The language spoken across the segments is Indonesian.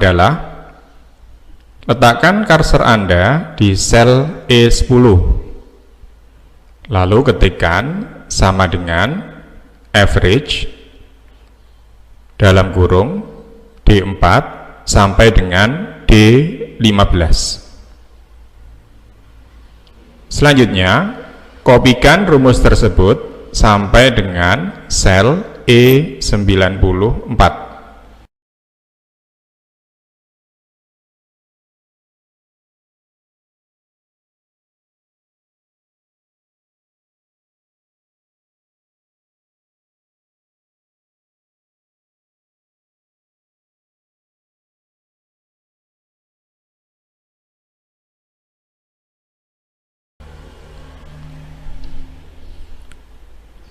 adalah letakkan cursor Anda di sel E10, lalu ketikkan sama dengan average dalam kurung D4 sampai dengan D15. Selanjutnya, kopikan rumus tersebut sampai dengan sel E94.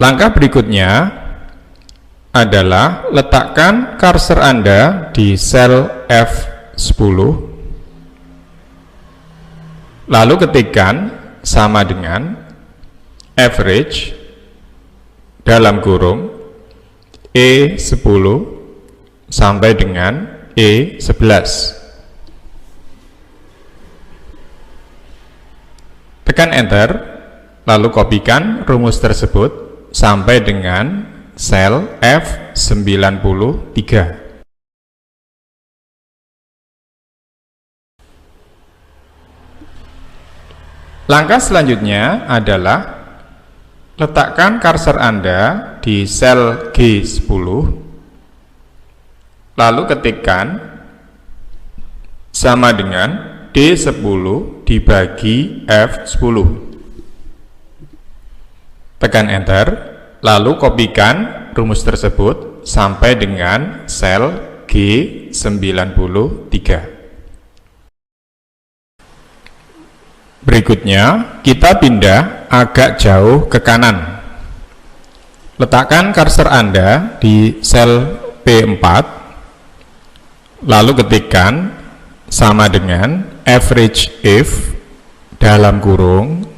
Langkah berikutnya adalah letakkan cursor Anda di sel F10, lalu ketikkan sama dengan average dalam kurung E10 sampai dengan E11. Tekan enter, lalu kopikan rumus tersebut sampai dengan sel F93. Langkah selanjutnya adalah letakkan cursor Anda di sel G10, lalu ketikkan sama dengan D10 dibagi F10. Tekan enter, lalu kopikan rumus tersebut sampai dengan sel G93. Berikutnya, kita pindah agak jauh ke kanan. Letakkan cursor Anda di sel P4, lalu ketikkan sama dengan average if dalam kurung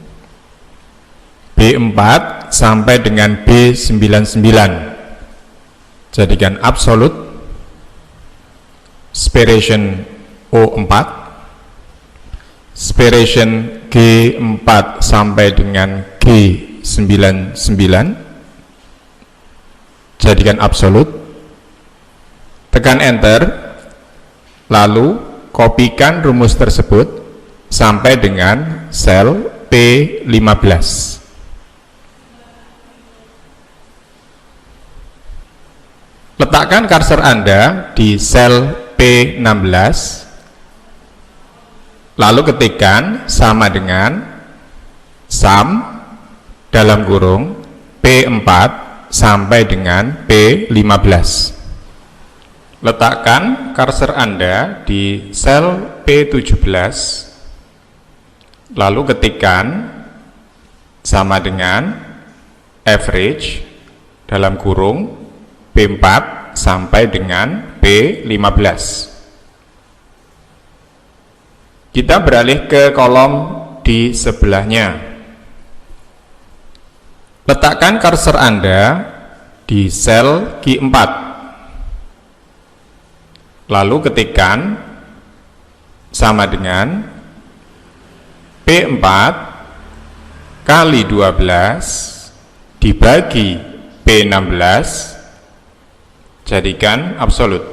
B4 sampai dengan B99. Jadikan absolute, spiration O4, spiration G4 sampai dengan G99, jadikan absolute, tekan enter, lalu kopikan rumus tersebut sampai dengan sel P15. Letakkan cursor Anda di sel P16, lalu ketikkan sama dengan sum dalam kurung P4 sampai dengan P15. Letakkan cursor Anda di sel P17, lalu ketikkan sama dengan average dalam kurung P4 sampai dengan P15. Kita beralih ke kolom di sebelahnya. Letakkan cursor Anda di sel Q4, lalu ketikkan sama dengan P4 kali 12 dibagi P16, jadikan absolute.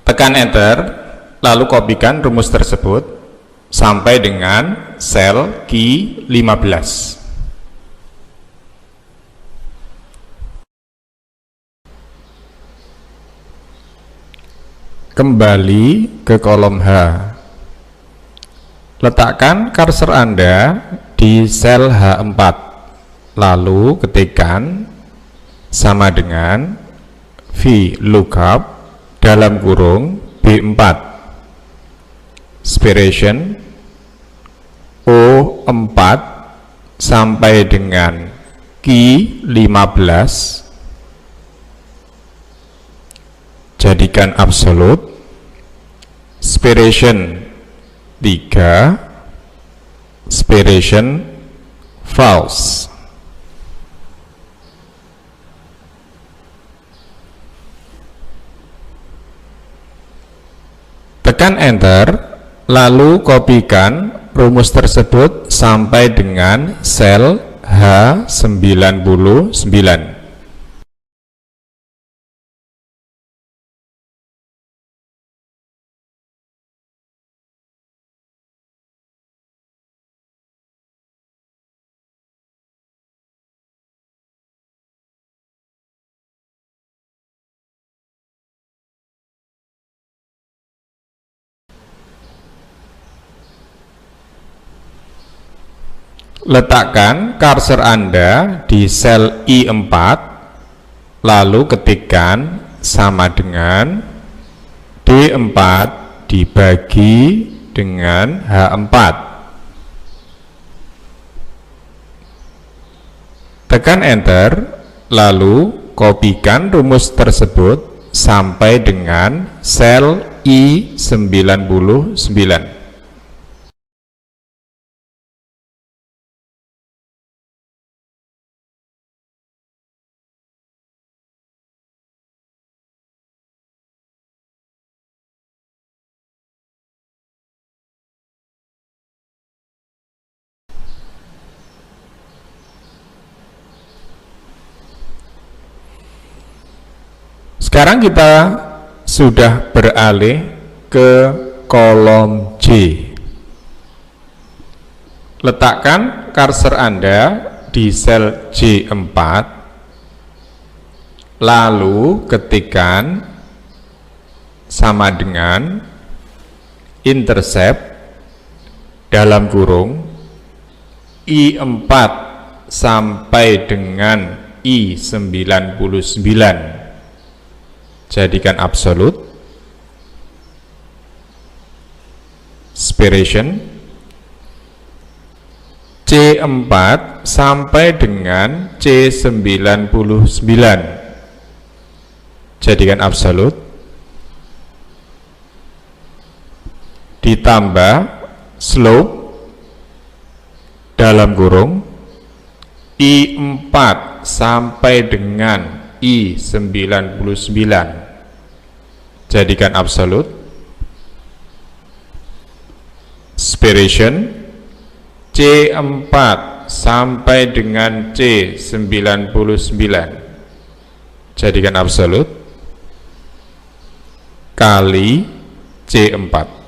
Tekan enter, lalu kopikan rumus tersebut sampai dengan sel Q15. Kembali ke kolom H. Letakkan cursor Anda di sel H4, lalu ketikkan sama dengan VLOOKUP dalam kurung B4, spiration O4 sampai dengan Q15, jadikan absolute, spiration 3, spiration false. Tekan Enter, lalu kopikan rumus tersebut sampai dengan sel H99. Letakkan cursor Anda di sel I4, lalu ketikkan sama dengan D4 dibagi dengan H4. Tekan Enter, lalu kopikan rumus tersebut sampai dengan sel I99. Sekarang kita sudah beralih ke kolom J. Letakkan cursor Anda di sel J4, lalu ketikkan sama dengan intercept dalam kurung I4 sampai dengan I99. Jadikan absolute, aspiration C4 sampai dengan C99, jadikan absolute, ditambah slope dalam kurung I4 sampai dengan I99, jadikan absolute, aspiration C4 sampai dengan C99, jadikan absolute, kali C4.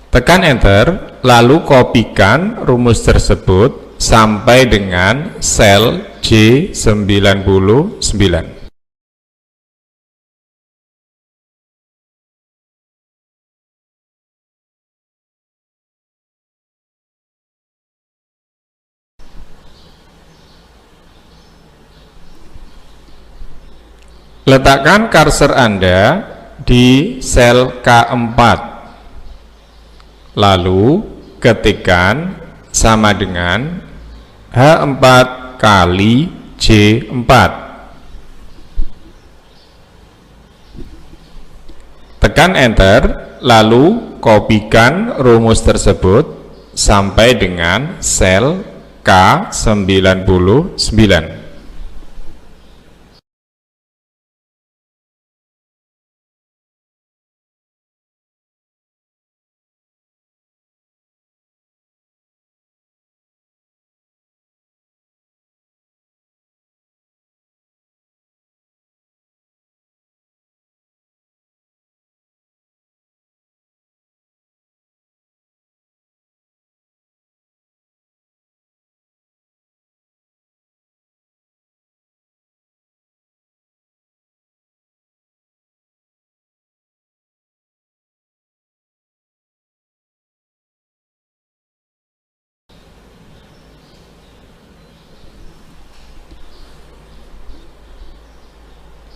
Tekan Enter, lalu kopikan rumus tersebut sampai dengan sel J99. Letakkan cursor Anda di sel K4, lalu ketikkan sama dengan H4 kali J4. Tekan Enter, lalu kopikan rumus tersebut sampai dengan sel K99.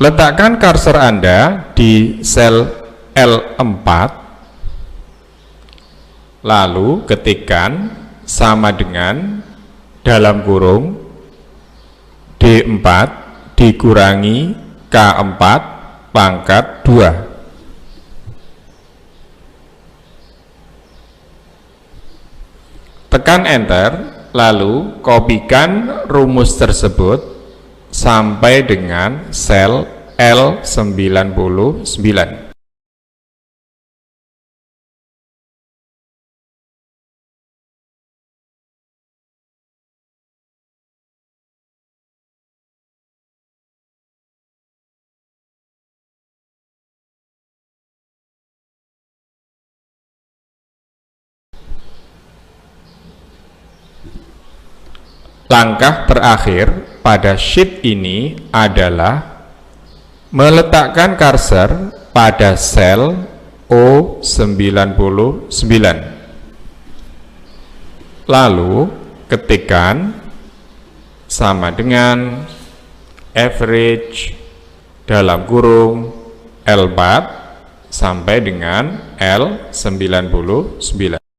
Letakkan cursor Anda di sel L4, lalu ketikkan sama dengan dalam kurung D4 dikurangi K4 pangkat 2. Tekan Enter, lalu kopikan rumus tersebut sampai dengan sel L99. Langkah terakhir pada sheet ini adalah meletakkan cursor pada sel O99. Lalu ketikkan sama dengan average dalam kurung L4 sampai dengan L99.